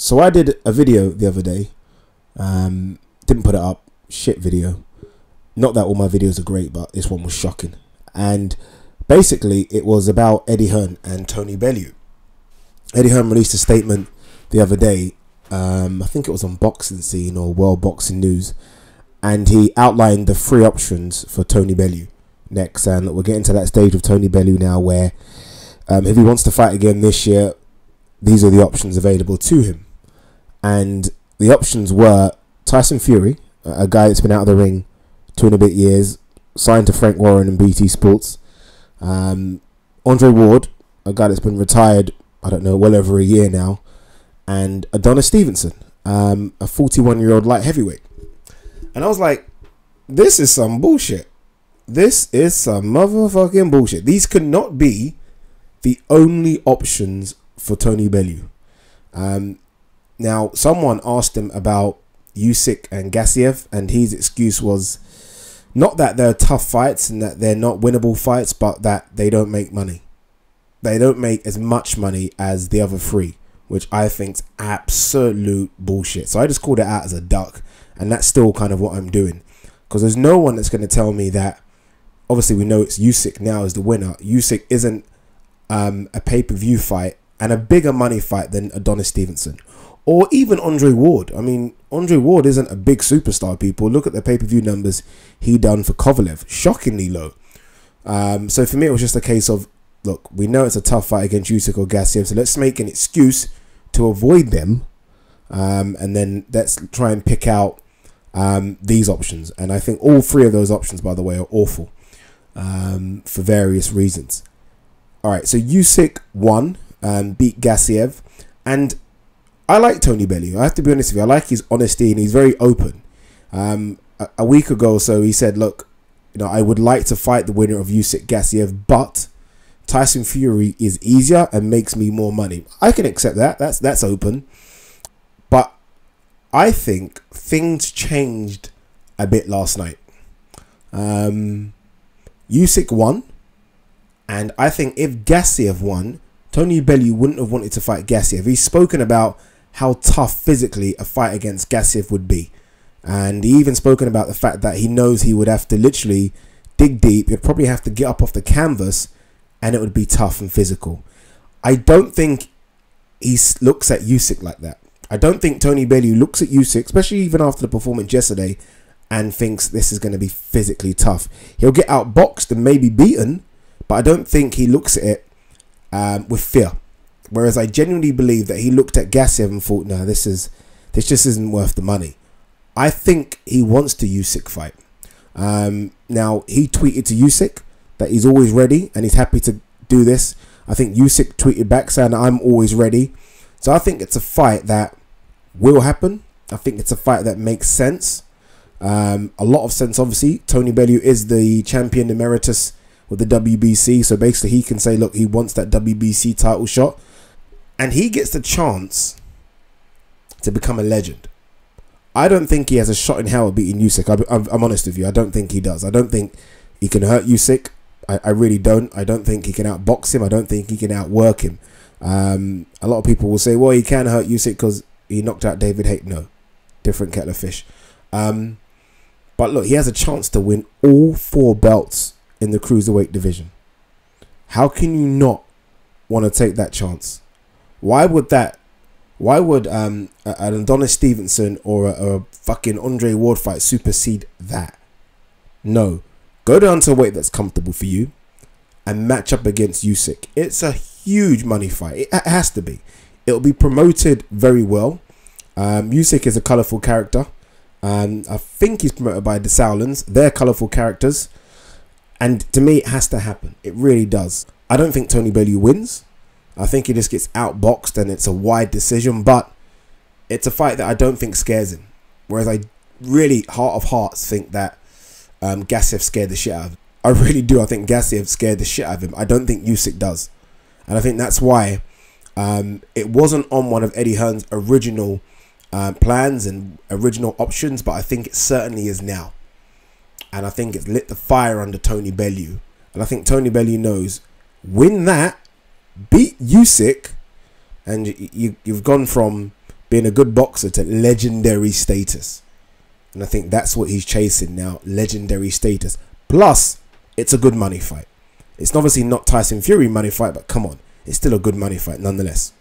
So I did a video the other day. Didn't put it up. Shit video. Not that all my videos are great, but this one was shocking. And basically, it was about Eddie Hearn and Tony Bellew. Eddie Hearn released a statement the other day. I think it was on Boxing Scene or World Boxing News. And he outlined the 3 options for Tony Bellew next. And we're getting to that stage of Tony Bellew now where if he wants to fight again this year, these are the options available to him. And the options were Tyson Fury, a guy that's been out of the ring 2 and a bit years, signed to Frank Warren and BT Sports. Andre Ward, a guy that's been retired, I don't know, well over a year now. And Adonis Stevenson, a 41-year-old light heavyweight. And I was like, this is some bullshit. This is some motherfucking bullshit. These could not be the only options for Tony Bellew. Now, someone asked him about Usyk and Gassiev, and his excuse was not that they're tough fights and that they're not winnable fights, but that they don't make money. They don't make as much money as the other 3, which I think's absolute bullshit. So I just called it out as a duck, and that's still kind of what I'm doing, because there's no one that's going to tell me that. Obviously, we know it's Usyk now as the winner. Usyk isn't a pay-per-view fight and a bigger money fight than Adonis Stevenson. Or even Andre Ward. I mean, Andre Ward isn't a big superstar, people. Look at the pay-per-view numbers he done for Kovalev. Shockingly low. So for me, it was just a case of, look, we know it's a tough fight against Usyk or Gassiev, so let's make an excuse to avoid them. And then let's try and pick out these options. And I think all 3 of those options, by the way, are awful for various reasons. All right, so Usyk won, beat Gassiev. And I like Tony Bellew. I have to be honest with you. I like his honesty and he's very open. A week ago or so, he said, look, you know, I would like to fight the winner of Usyk Gassiev, but Tyson Fury is easier and makes me more money. I can accept that. That's open. But I think things changed a bit last night. Usyk won. And I think if Gassiev won, Tony Bellew wouldn't have wanted to fight Gassiev. He's spoken about how tough physically a fight against Gassiev would be. And he even spoken about the fact that he knows he would have to literally dig deep. He'd probably have to get up off the canvas and it would be tough and physical. I don't think he looks at Usyk like that. I don't think Tony Bellew looks at Usyk, especially even after the performance yesterday, and thinks this is going to be physically tough. He'll get outboxed and maybe beaten, but I don't think he looks at it with fear. Whereas I genuinely believe that he looked at Gassiev and thought, no, this just isn't worth the money. I think he wants to Usyk fight. Now, he tweeted to Usyk that he's always ready and he's happy to do this. I think Usyk tweeted back saying that I'm always ready. So I think it's a fight that will happen. I think it's a fight that makes sense. A lot of sense, obviously. Tony Bellew is the champion emeritus with the WBC. So basically he can say, look, he wants that WBC title shot. And he gets the chance to become a legend. I don't think he has a shot in hell of beating Usyk. I'm honest with you. I don't think he does. I don't think he can hurt Usyk. I really don't. I don't think he can outbox him. I don't think he can outwork him. A lot of people will say, well, he can hurt Usyk because he knocked out David Haye. No, different kettle of fish. But look, he has a chance to win all 4 belts in the cruiserweight division. How can you not want to take that chance? Why would an Adonis Stevenson or a fucking Andre Ward fight supersede that? No. Go down to a weight that's comfortable for you and match up against Usyk. It's a huge money fight. It has to be. It'll be promoted very well. Usyk is a colourful character. I think he's promoted by the Sowlands. They're colourful characters. And to me, it has to happen. It really does. I don't think Tony Bellew wins. I think he just gets outboxed and it's a wide decision. But it's a fight that I don't think scares him. Whereas I really, heart of hearts, think that Gassiev scared the shit out of him. I really do. I think Gassiev scared the shit out of him. I don't think Usyk does. And I think that's why it wasn't on one of Eddie Hearn's original plans and original options, but I think it certainly is now. And I think it's lit the fire under Tony Bellew. And I think Tony Bellew knows, win that, beat Usyk, and you've gone from being a good boxer to legendary status. And I think that's what he's chasing now, legendary status. Plus, it's a good money fight. It's obviously not Tyson Fury money fight, but come on, it's still a good money fight nonetheless.